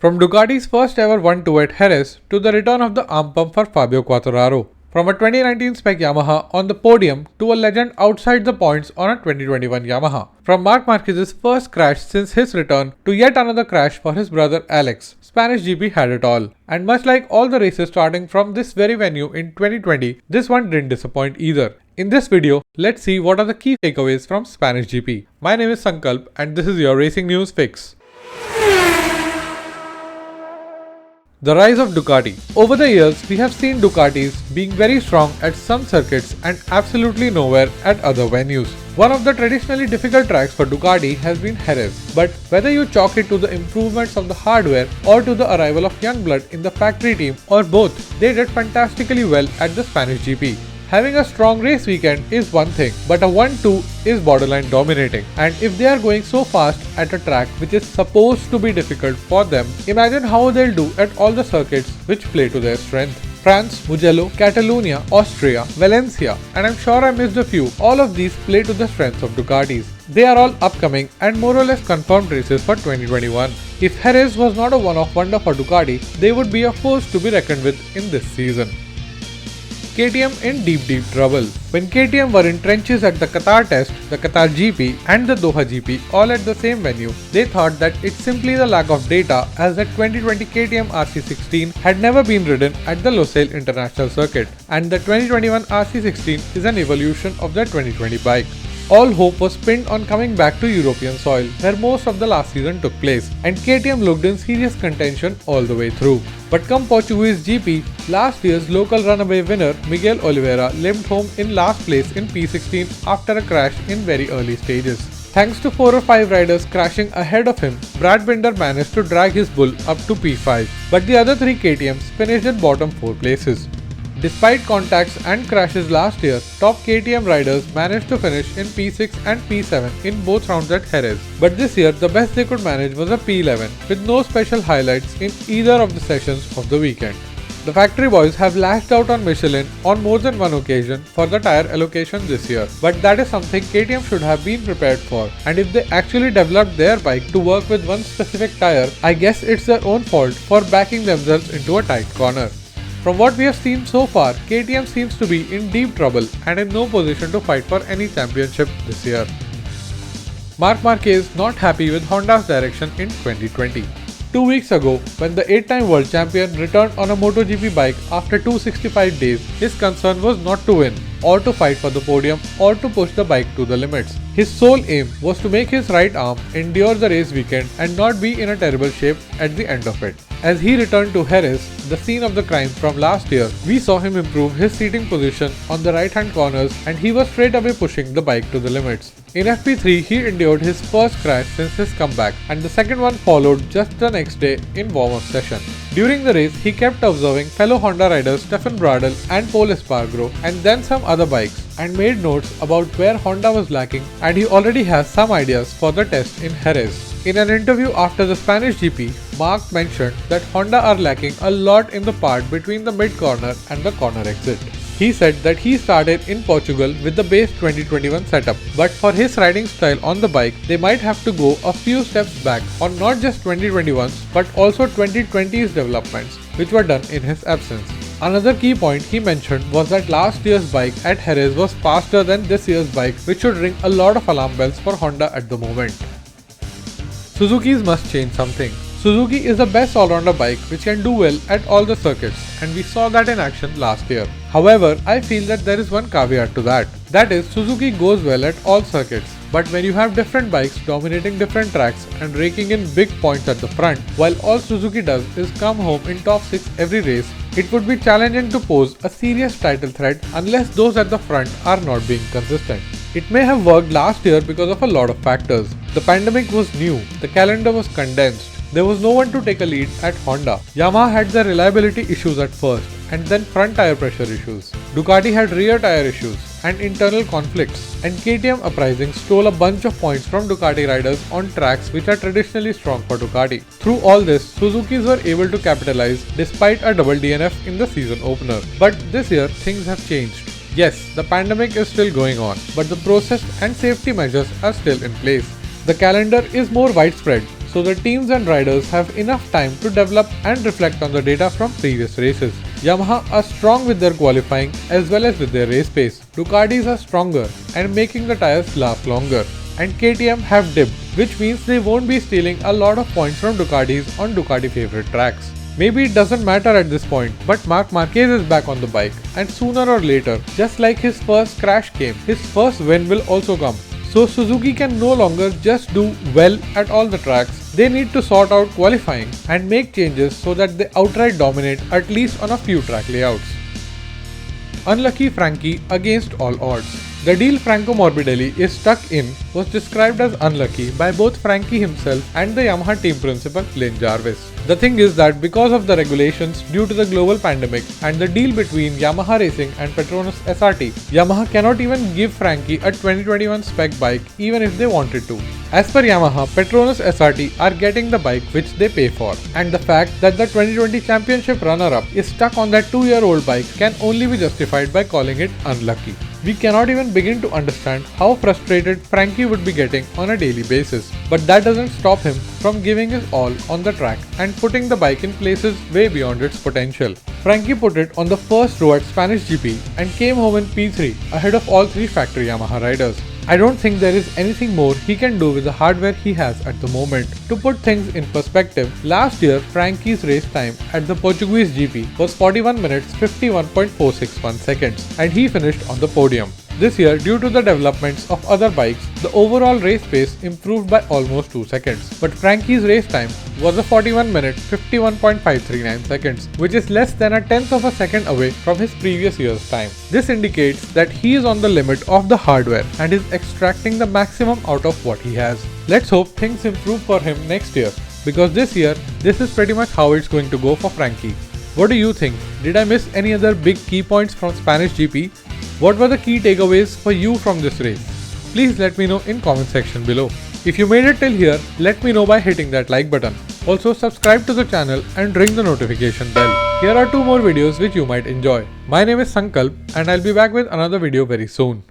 From Ducati's first ever 1-2 at Jerez to the return of the arm pump for Fabio Quatararo. From a 2019 spec Yamaha on the podium to a legend outside the points on a 2021 Yamaha. From Marc Marquez's first crash since his return to yet another crash for his brother Alex, SpanishGP had it all. And much like all the races starting from this very venue in 2020, this one didn't disappoint either. In this video, let's see what are the key takeaways from SpanishGP. My name is Sankalp and this is your Racing News Fix. The rise of Ducati. Over the years, we have seen Ducatis being very strong at some circuits and absolutely nowhere at other venues. One of the traditionally difficult tracks for Ducati has been Jerez, but whether you chalk it to the improvements of the hardware or to the arrival of young blood in the factory team or both, they did fantastically well at the SpanishGP. Having a strong race weekend is one thing, but a 1-2 is borderline dominating. And if they are going so fast at a track which is supposed to be difficult for them, imagine how they'll do at all the circuits which play to their strength. France, Mugello, Catalonia, Austria, Valencia, and I'm sure I missed a few. All of these play to the strengths of Ducatis. They are all upcoming and more or less confirmed races for 2021. If Jerez was not a one-off wonder for Ducati, they would be a force to be reckoned with in this season. KTM in deep trouble. When KTM were in trenches at the Qatar test, the Qatar GP and the Doha GP all at the same venue, they thought that it's simply the lack of data as the 2020 KTM RC16 had never been ridden at the Losail International Circuit and the 2021 RC16 is an evolution of the 2020 bike. All hope was pinned on coming back to European soil, where most of the last season took place, and KTM looked in serious contention all the way through. But come Portuguese GP, last year's local runaway winner Miguel Oliveira limped home in last place in P16 after a crash in very early stages. Thanks to 4 or 5 riders crashing ahead of him, Brad Binder managed to drag his bull up to P5, but the other 3 KTMs finished in bottom 4 places. Despite contacts and crashes last year, top KTM riders managed to finish in P6 and P7 in both rounds at Jerez. But this year, the best they could manage was a P11 with no special highlights in either of the sessions of the weekend. The factory boys have lashed out on Michelin on more than one occasion for the tyre allocation this year, but that is something KTM should have been prepared for, and if they actually developed their bike to work with one specific tyre, I guess it's their own fault for backing themselves into a tight corner. From what we have seen so far, KTM seems to be in deep trouble and in no position to fight for any championship this year. Marc Marquez not happy with Honda's direction in 2020. 2 weeks ago, when the 8-time world champion returned on a MotoGP bike after 265 days, his concern was not to win, or to fight for the podium, or to push the bike to the limits. His sole aim was to make his right arm endure the race weekend and not be in a terrible shape at the end of it. As he returned to Jerez, the scene of the crime from last year, we saw him improve his seating position on the right-hand corners and he was straight away pushing the bike to the limits. In FP3, he endured his first crash since his comeback and the second one followed just the next day in warm-up session. During the race, he kept observing fellow Honda riders Stefan Bradl and Pol Espargaro and then some other bikes and made notes about where Honda was lacking, and he already has some ideas for the test in Jerez. In an interview after the SpanishGP, Marc mentioned that Honda are lacking a lot in the part between the mid-corner and the corner exit. He said that he started in Portugal with the base 2021 setup, but for his riding style on the bike, they might have to go a few steps back on not just 2021's but also 2020's developments, which were done in his absence. Another key point he mentioned was that last year's bike at Jerez was faster than this year's bike, which should ring a lot of alarm bells for Honda at the moment. Suzuki's must change something. Suzuki is the best all-rounder bike which can do well at all the circuits, and we saw that in action last year. However, I feel that there is one caveat to that. That is, Suzuki goes well at all circuits, but when you have different bikes dominating different tracks and raking in big points at the front, while all Suzuki does is come home in top 6 every race, it would be challenging to pose a serious title threat unless those at the front are not being consistent. It may have worked last year because of a lot of factors. The pandemic was new, the calendar was condensed, there was no one to take a lead at Honda. Yamaha had their reliability issues at first and then front tire pressure issues. Ducati had rear tire issues and internal conflicts, and KTM Uprising stole a bunch of points from Ducati riders on tracks which are traditionally strong for Ducati. Through all this, Suzuki's were able to capitalize despite a double DNF in the season opener. But this year, things have changed. Yes, the pandemic is still going on, but the process and safety measures are still in place. The calendar is more widespread, so the teams and riders have enough time to develop and reflect on the data from previous races. Yamaha are strong with their qualifying as well as with their race pace. Ducatis are stronger and making the tires last longer. And KTM have dipped, which means they won't be stealing a lot of points from Ducatis on Ducati favorite tracks. Maybe it doesn't matter at this point, but Marc Marquez is back on the bike, and sooner or later, just like his first crash came, his first win will also come. So Suzuki can no longer just do well at all the tracks, they need to sort out qualifying and make changes so that they outright dominate at least on a few track layouts. Unlucky Franky against all odds. The deal Franco Morbidelli is stuck in was described as unlucky by both Franky himself and the Yamaha team principal Lynn Jarvis. The thing is that because of the regulations due to the global pandemic and the deal between Yamaha Racing and Petronas SRT, Yamaha cannot even give Franky a 2021 spec bike even if they wanted to. As per Yamaha, Petronas SRT are getting the bike which they pay for, and the fact that the 2020 championship runner-up is stuck on that 2-year-old bike can only be justified by calling it unlucky. We cannot even begin to understand how frustrated Franky would be getting on a daily basis, but that doesn't stop him from giving his all on the track and putting the bike in places way beyond its potential. Franky put it on the first row at SpanishGP and came home in P3 ahead of all 3 factory Yamaha riders. I don't think there is anything more he can do with the hardware he has at the moment. To put things in perspective, last year Franky's race time at the Portuguese GP was 41 minutes 51.461 seconds and he finished on the podium. This year, due to the developments of other bikes, the overall race pace improved by almost 2 seconds. But Franky's race time was a 41 minute 51.539 seconds, which is less than a tenth of a second away from his previous year's time. This indicates that he is on the limit of the hardware and is extracting the maximum out of what he has. Let's hope things improve for him next year, because this year, this is pretty much how it's going to go for Franky. What do you think? Did I miss any other big key points from SpanishGP? What were the key takeaways for you from this race? Please let me know in comment section below. If you made it till here, let me know by hitting that like button. Also subscribe to the channel and ring the notification bell. Here are 2 more videos which you might enjoy. My name is Sankalp and I'll be back with another video very soon.